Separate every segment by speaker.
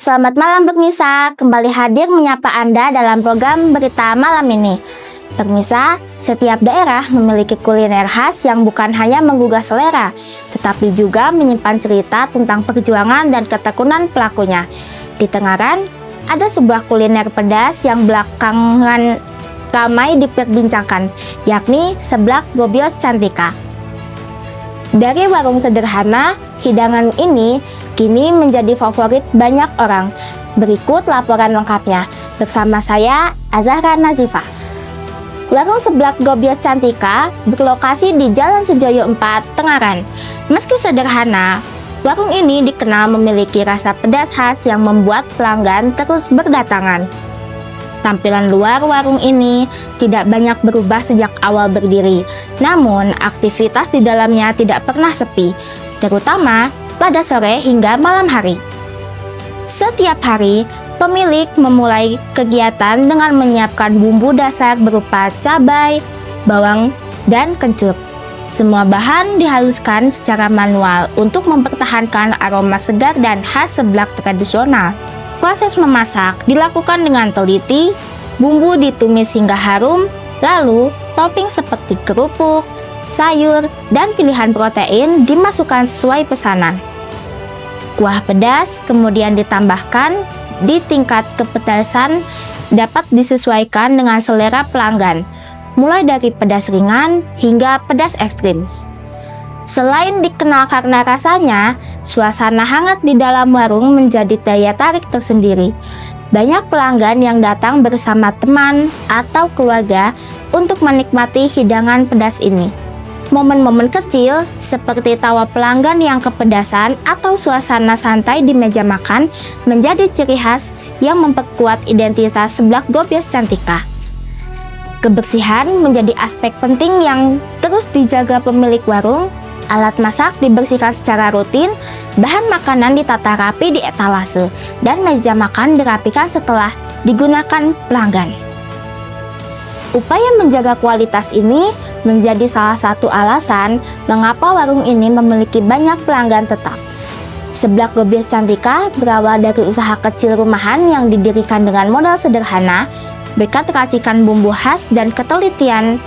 Speaker 1: Selamat malam Permisa, kembali hadir menyapa Anda dalam program Berita Malam ini. Permisa, setiap daerah memiliki kuliner khas yang bukan hanya menggugah selera, tetapi juga menyimpan cerita tentang perjuangan dan ketekunan pelakunya. Di Tengaran, ada sebuah kuliner pedas yang belakangan ramai diperbincangkan, yakni seblak Gobyos Cantika. Dari warung sederhana, hidangan ini kini menjadi favorit banyak orang. Berikut laporan lengkapnya bersama saya, Azahra Nazifa. Warung seblak Gobyos Cantika berlokasi di Jalan Sejoyo 4, Tengaran. Meski sederhana, warung ini dikenal memiliki rasa pedas khas yang membuat pelanggan terus berdatangan. Tampilan luar warung ini tidak banyak berubah sejak awal berdiri, namun aktivitas di dalamnya tidak pernah sepi, terutama pada sore hingga malam hari. Setiap hari, pemilik memulai kegiatan dengan menyiapkan bumbu dasar berupa cabai, bawang, dan kencur. Semua bahan dihaluskan secara manual untuk mempertahankan aroma segar dan khas seblak tradisional. Proses memasak dilakukan dengan teliti, bumbu ditumis hingga harum, lalu topping seperti kerupuk, sayur, dan pilihan protein dimasukkan sesuai pesanan. Kuah pedas kemudian ditambahkan, di tingkat kepedasan dapat disesuaikan dengan selera pelanggan, mulai dari pedas ringan hingga pedas ekstrim. Selain dikenal karena rasanya, suasana hangat di dalam warung menjadi daya tarik tersendiri. Banyak pelanggan yang datang bersama teman atau keluarga untuk menikmati hidangan pedas ini. Momen-momen kecil seperti tawa pelanggan yang kepedasan atau suasana santai di meja makan menjadi ciri khas yang memperkuat identitas seblak Gobyos Cantika. Kebersihan menjadi aspek penting yang terus dijaga pemilik warung. Alat masak dibersihkan secara rutin, bahan makanan ditata rapi di etalase, dan meja makan dirapikan setelah digunakan pelanggan. Upaya menjaga kualitas ini menjadi salah satu alasan mengapa warung ini memiliki banyak pelanggan tetap. Seblak Gobyos Cantika berawal dari usaha kecil rumahan yang didirikan dengan modal sederhana, berkat racikan bumbu khas dan ketelitian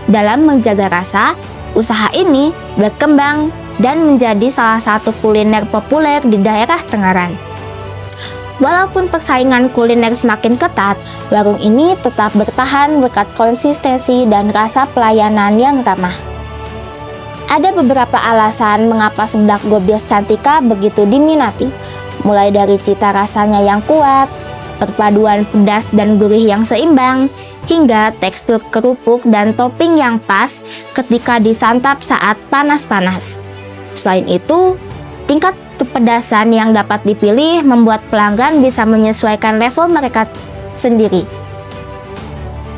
Speaker 1: dalam menjaga rasa. Usaha ini berkembang dan menjadi salah satu kuliner populer di daerah Tengaran. Walaupun persaingan kuliner semakin ketat, warung ini tetap bertahan berkat konsistensi dan rasa pelayanan yang ramah. Ada beberapa alasan mengapa seblak Gobyos Cantika begitu diminati, mulai dari cita rasanya yang kuat, perpaduan pedas dan gurih yang seimbang, hingga tekstur kerupuk dan topping yang pas ketika disantap saat panas-panas. Selain itu, tingkat kepedasan yang dapat dipilih membuat pelanggan bisa menyesuaikan level mereka sendiri.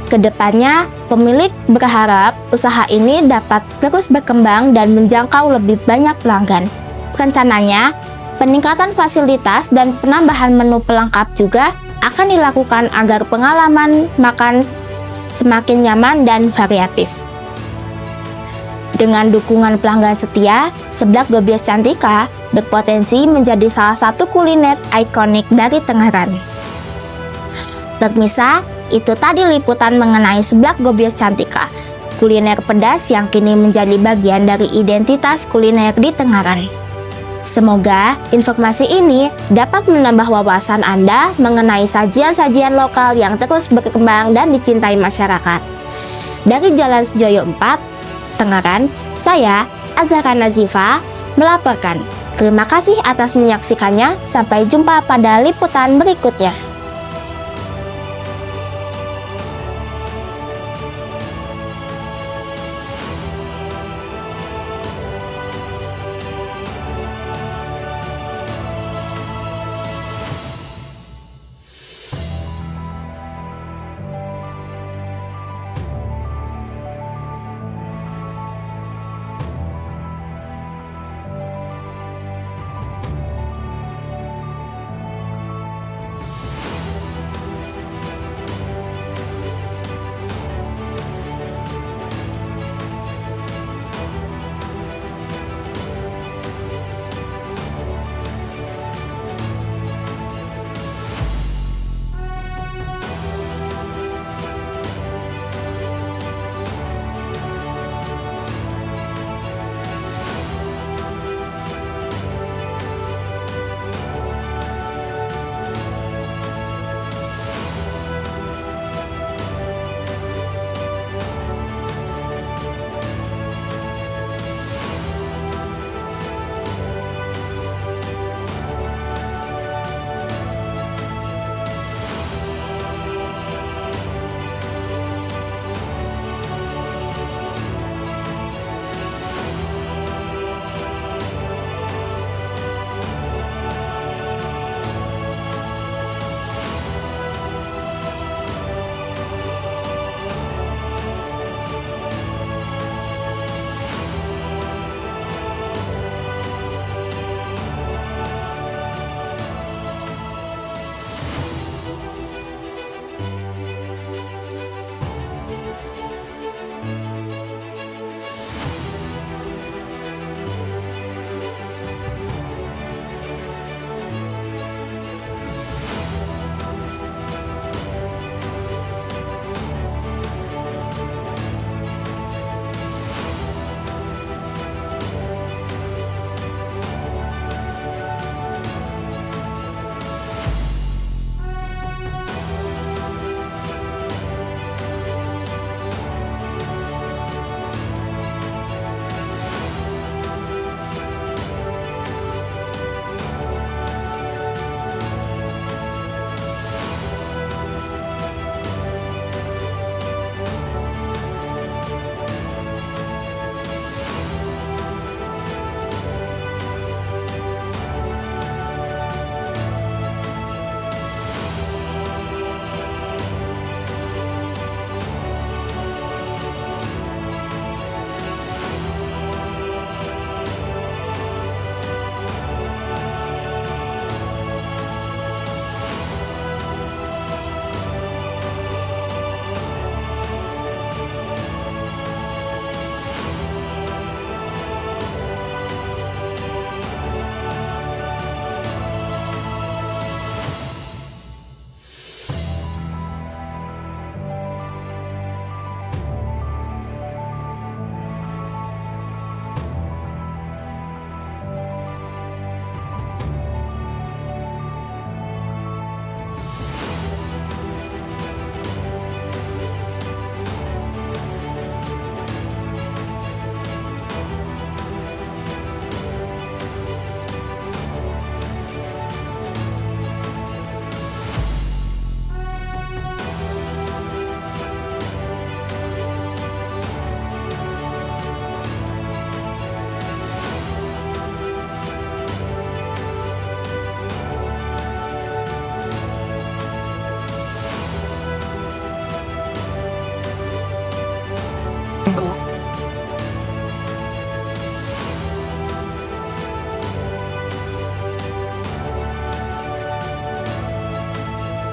Speaker 1: Kedepannya, pemilik berharap usaha ini dapat terus berkembang dan menjangkau lebih banyak pelanggan. Rencananya, peningkatan fasilitas dan penambahan menu pelengkap juga akan dilakukan agar pengalaman makan semakin nyaman dan variatif. Dengan dukungan pelanggan setia, seblak Gobyos Cantika berpotensi menjadi salah satu kuliner ikonik dari Tengaran. Permisa, itu tadi liputan mengenai seblak Gobyos Cantika, kuliner pedas yang kini menjadi bagian dari identitas kuliner di Tengaran. Semoga informasi ini dapat menambah wawasan Anda mengenai sajian-sajian lokal yang terus berkembang dan dicintai masyarakat. Dari Jalan Sejoyo 4, Tengaran, saya, Azahra Nazifa, melaporkan. Terima kasih atas menyaksikannya, sampai jumpa pada liputan berikutnya.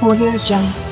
Speaker 2: Audio Jungle.